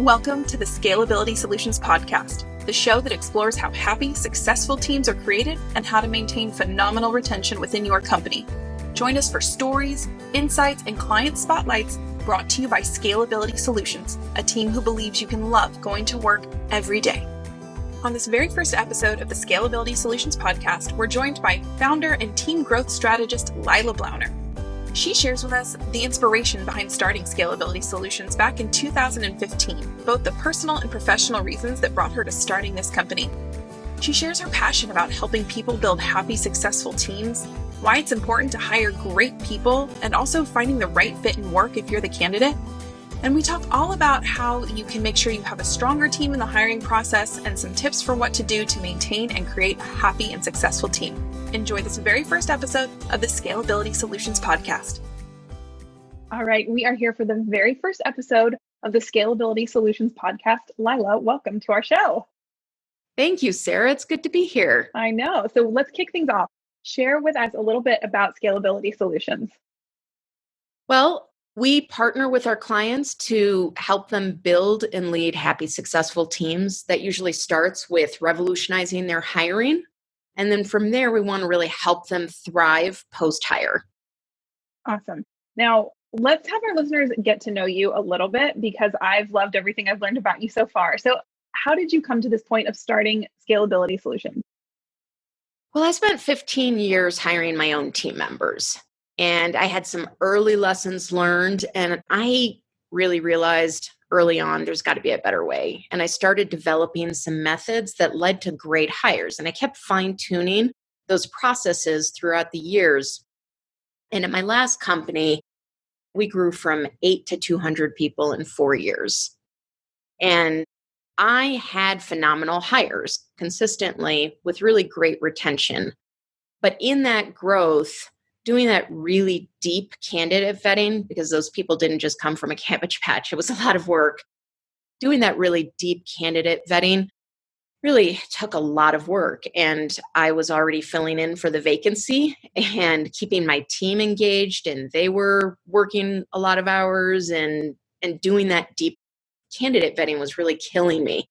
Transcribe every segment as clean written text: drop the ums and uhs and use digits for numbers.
Welcome to the Scalability Solutions Podcast, the show that explores how happy, successful teams are created and how to maintain phenomenal retention within your company. Join us for stories, insights, and client spotlights brought to you by Scalability Solutions, a team who believes you can love going to work every day. On this very first episode of the Scalability Solutions Podcast, we're joined by founder and team growth strategist Leila Blauner. She shares with us the inspiration behind starting Scalability Solutions back in 2015, both the personal and professional reasons that brought her to starting this company. She shares her passion about helping people build happy, successful teams, why it's important to hire great people, and also finding the right fit in work if you're the candidate. And we talk all about how you can make sure you have a stronger team in the hiring process and some tips for what to do to maintain and create a happy and successful team. Enjoy this very first episode of the Scalability Solutions Podcast. All right, we are here for the very first episode of the Scalability Solutions Podcast. Leila, welcome to our show. Thank you, Sarah. It's good to be here. I know. So let's kick things off. Share with us a little bit about Scalability Solutions. Well, we partner with our clients to help them build and lead happy, successful teams. That usually starts with revolutionizing their hiring. And then from there, we want to really help them thrive post-hire. Awesome. Now, let's have our listeners get to know you a little bit because I've loved everything I've learned about you so far. So how did you come to this point of starting Scalability Solutions? Well, I spent 15 years hiring my own team members, and I had some early lessons learned, and I really realized early on, there's got to be a better way. And I started developing some methods that led to great hires. And I kept fine-tuning those processes throughout the years. And at my last company, we grew from 8 to 200 people in 4 years. And I had phenomenal hires consistently with really great retention. But in that growth, doing that really deep candidate vetting, because those people didn't just come from a cabbage patch, it was a lot of work. Doing that really deep candidate vetting really took a lot of work. And I was already filling in for the vacancy and keeping my team engaged, and they were working a lot of hours, and doing that deep candidate vetting was really killing me.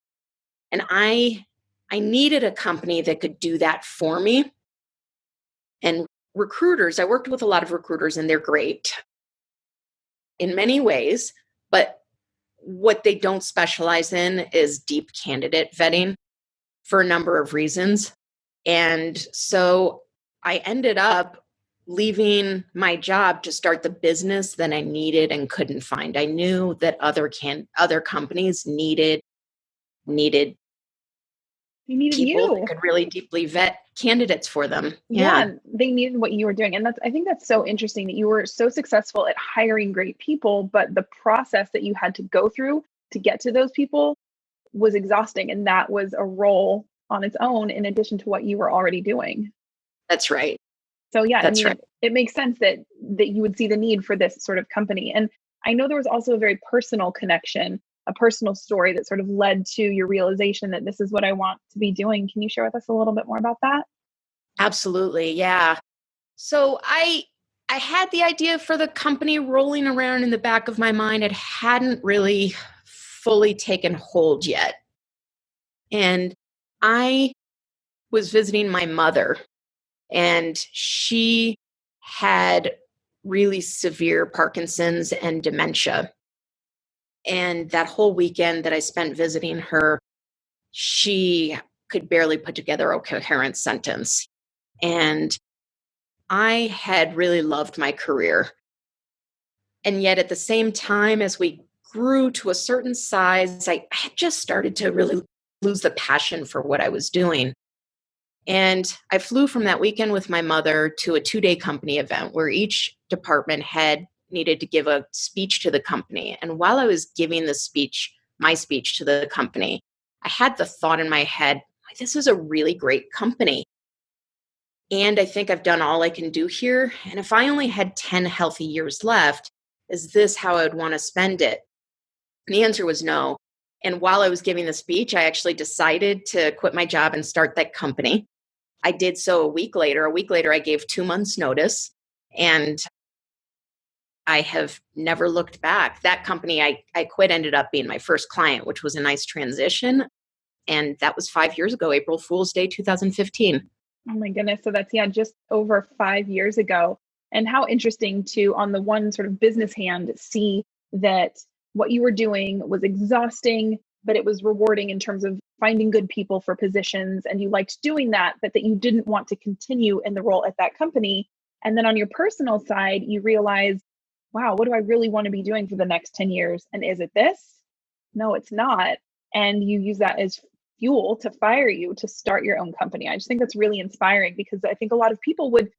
And I needed a company that could do that for me. And recruiters, I worked with a lot of recruiters, and they're great in many ways, but what they don't specialize in is deep candidate vetting for a number of reasons. And so I ended up leaving my job to start the business that I needed and couldn't find. I knew that other companies needed people that could really deeply vet candidates for them. Yeah, they needed what you were doing. And I think that's so interesting that you were so successful at hiring great people, but the process that you had to go through to get to those people was exhausting. And that was a role on its own in addition to what you were already doing. That's right. So yeah, right. It makes sense that you would see the need for this sort of company. And I know there was also a very personal connection, a personal story that sort of led to your realization that this is what I want to be doing. Can you share with us a little bit more about that? Absolutely. Yeah. So I had the idea for the company rolling around in the back of my mind. It hadn't really fully taken hold yet. And I was visiting my mother, and she had really severe Parkinson's and dementia. And that whole weekend that I spent visiting her, she could barely put together a coherent sentence. And I had really loved my career. And yet at the same time, as we grew to a certain size, I had just started to really lose the passion for what I was doing. And I flew from that weekend with my mother to a 2-day company event where each department head needed to give a speech to the company. And while I was giving my speech to the company, I had the thought in my head, this is a really great company. And I think I've done all I can do here. And if I only had 10 healthy years left, is this how I would want to spend it? And the answer was no. And while I was giving the speech, I actually decided to quit my job and start that company. I did so a week later. A week later, I gave 2 months notice, and I have never looked back. That company I quit ended up being my first client, which was a nice transition. And that was 5 years ago, April Fool's Day, 2015. Oh my goodness. So that's, just over 5 years ago. And how interesting to, on the one sort of business hand, see that what you were doing was exhausting, but it was rewarding in terms of finding good people for positions. And you liked doing that, but that you didn't want to continue in the role at that company. And then on your personal side, you realize, wow, what do I really want to be doing for the next 10 years? And is it this? No, it's not. And you use that as fuel to fire you to start your own company. I just think that's really inspiring, because I think a lot of people would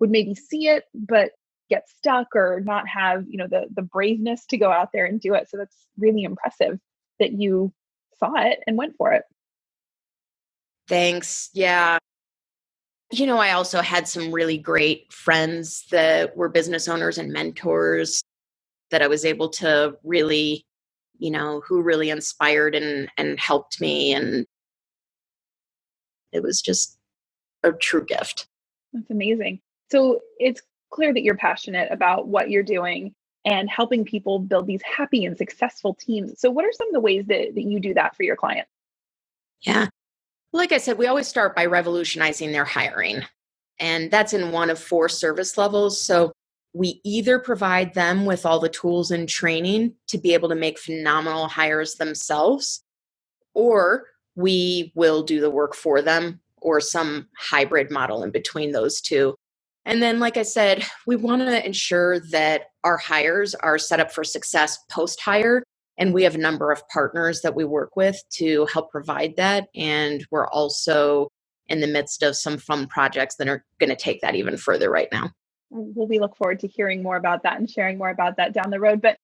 maybe see it, but get stuck or not have, the braveness to go out there and do it. So that's really impressive that you saw it and went for it. Thanks. Yeah. I also had some really great friends that were business owners and mentors that I was able to really, who really inspired and helped me. And it was just a true gift. That's amazing. So it's clear that you're passionate about what you're doing and helping people build these happy and successful teams. So what are some of the ways that you do that for your clients? Yeah. Like I said, we always start by revolutionizing their hiring. And that's in one of 4 service levels. So we either provide them with all the tools and training to be able to make phenomenal hires themselves, or we will do the work for them, or some hybrid model in between those two. And then, like I said, we want to ensure that our hires are set up for success post-hire. And we have a number of partners that we work with to help provide that. And we're also in the midst of some fun projects that are going to take that even further right now. Well, we look forward to hearing more about that and sharing more about that down the road. But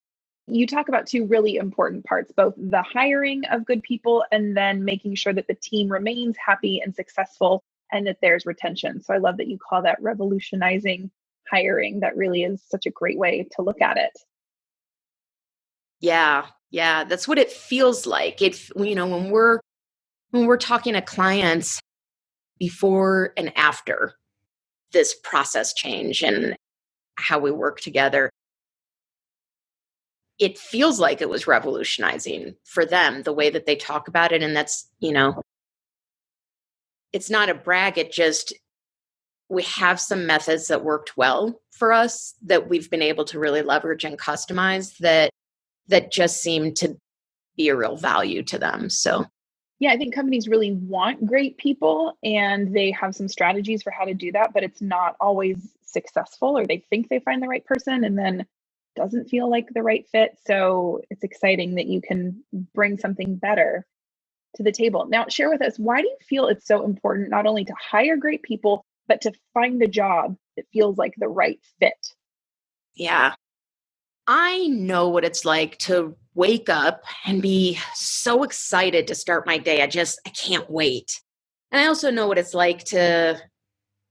you talk about 2 really important parts, both the hiring of good people and then making sure that the team remains happy and successful and that there's retention. So I love that you call that revolutionizing hiring. That really is such a great way to look at it. Yeah, that's what it feels like. When we're talking to clients before and after this process change and how we work together, it feels like it was revolutionizing for them, the way that they talk about it. And that's, it's not a brag. We have some methods that worked well for us that we've been able to really leverage and customize that just seem to be a real value to them. So, yeah, I think companies really want great people and they have some strategies for how to do that, but it's not always successful, or they think they find the right person and then doesn't feel like the right fit. So it's exciting that you can bring something better to the table. Now, share with us, why do you feel it's so important not only to hire great people, but to find a job that feels like the right fit? Yeah. I know what it's like to wake up and be so excited to start my day. I can't wait. And I also know what it's like to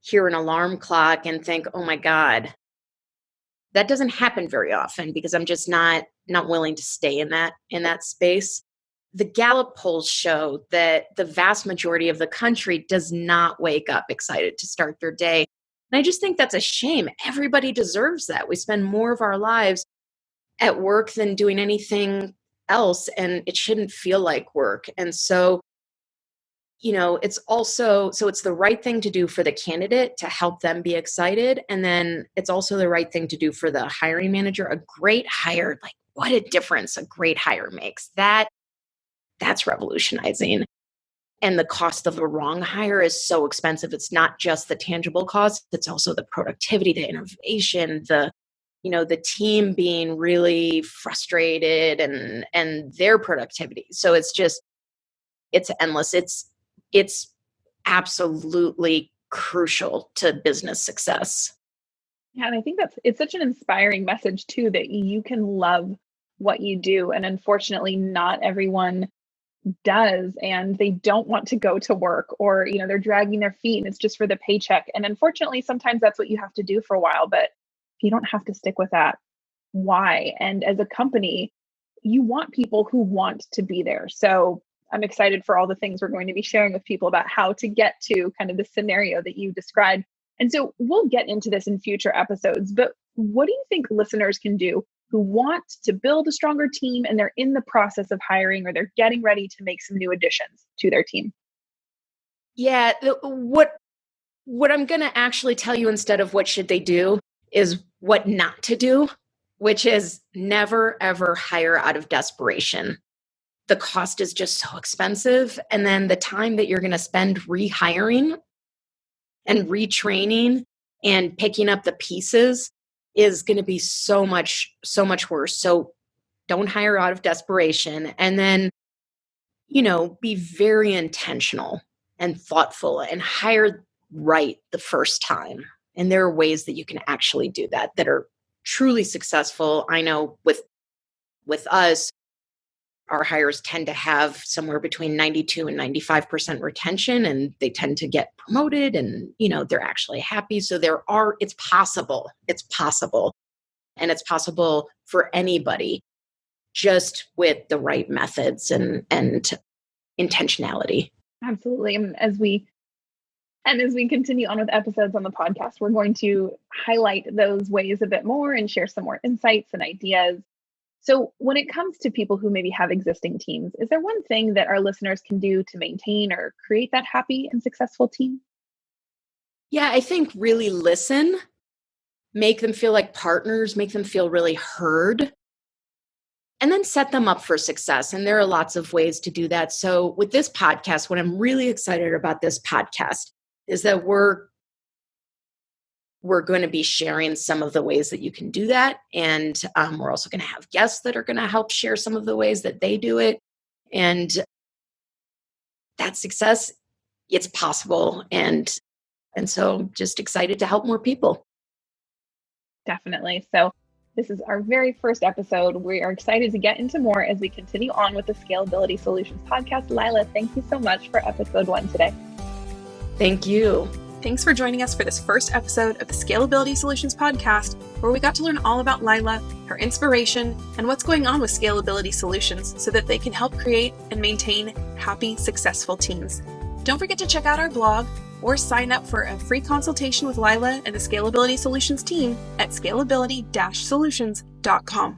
hear an alarm clock and think, oh my God, that doesn't happen very often because I'm just not willing to stay in that space. The Gallup polls show that the vast majority of the country does not wake up excited to start their day. And I just think that's a shame. Everybody deserves that. We spend more of our lives at work than doing anything else, and it shouldn't feel like work. And so, it's the right thing to do for the candidate to help them be excited. And then it's also the right thing to do for the hiring manager. A great hire, like what a difference a great hire makes. That's revolutionizing. And the cost of a wrong hire is so expensive. It's not just the tangible cost, it's also the productivity, the innovation, the team being really frustrated and their productivity. So it's endless. It's absolutely crucial to business success. Yeah, and I think it's such an inspiring message too, that you can love what you do. And unfortunately, not everyone does, and they don't want to go to work, or they're dragging their feet and it's just for the paycheck. And unfortunately, sometimes that's what you have to do for a while, but you don't have to stick with that. Why? And as a company, you want people who want to be there. So I'm excited for all the things we're going to be sharing with people about how to get to kind of the scenario that you described. And so we'll get into this in future episodes, but what do you think listeners can do who want to build a stronger team and they're in the process of hiring or they're getting ready to make some new additions to their team? Yeah, what I'm going to actually tell you instead of what should they do is what not to do, which is never, ever hire out of desperation. The cost is just so expensive. And then the time that you're going to spend rehiring and retraining and picking up the pieces is going to be so much worse. So don't hire out of desperation. And then, be very intentional and thoughtful and hire right the first time. And there are ways that you can actually do that are truly successful. I know with us, our hires tend to have somewhere between 92 and 95% retention, and they tend to get promoted and, they're actually happy. So it's possible. And it's possible for anybody just with the right methods and intentionality. Absolutely. And as we continue on with episodes on the podcast, we're going to highlight those ways a bit more and share some more insights and ideas. So when it comes to people who maybe have existing teams, is there one thing that our listeners can do to maintain or create that happy and successful team? Yeah, I think really listen, make them feel like partners, make them feel really heard, and then set them up for success. And there are lots of ways to do that. So with this podcast, what I'm really excited about this podcast is that we're going to be sharing some of the ways that you can do that. And we're also going to have guests that are going to help share some of the ways that they do it. And that success, it's possible. And so just excited to help more people. Definitely. So this is our very first episode. We are excited to get into more as we continue on with the Scalability Solutions Podcast. Leila, thank you so much for episode 1 today. Thank you. Thanks for joining us for this first episode of the Scalability Solutions Podcast, where we got to learn all about Leila, her inspiration, and what's going on with Scalability Solutions so that they can help create and maintain happy, successful teams. Don't forget to check out our blog or sign up for a free consultation with Leila and the Scalability Solutions team at scalability-solutions.com.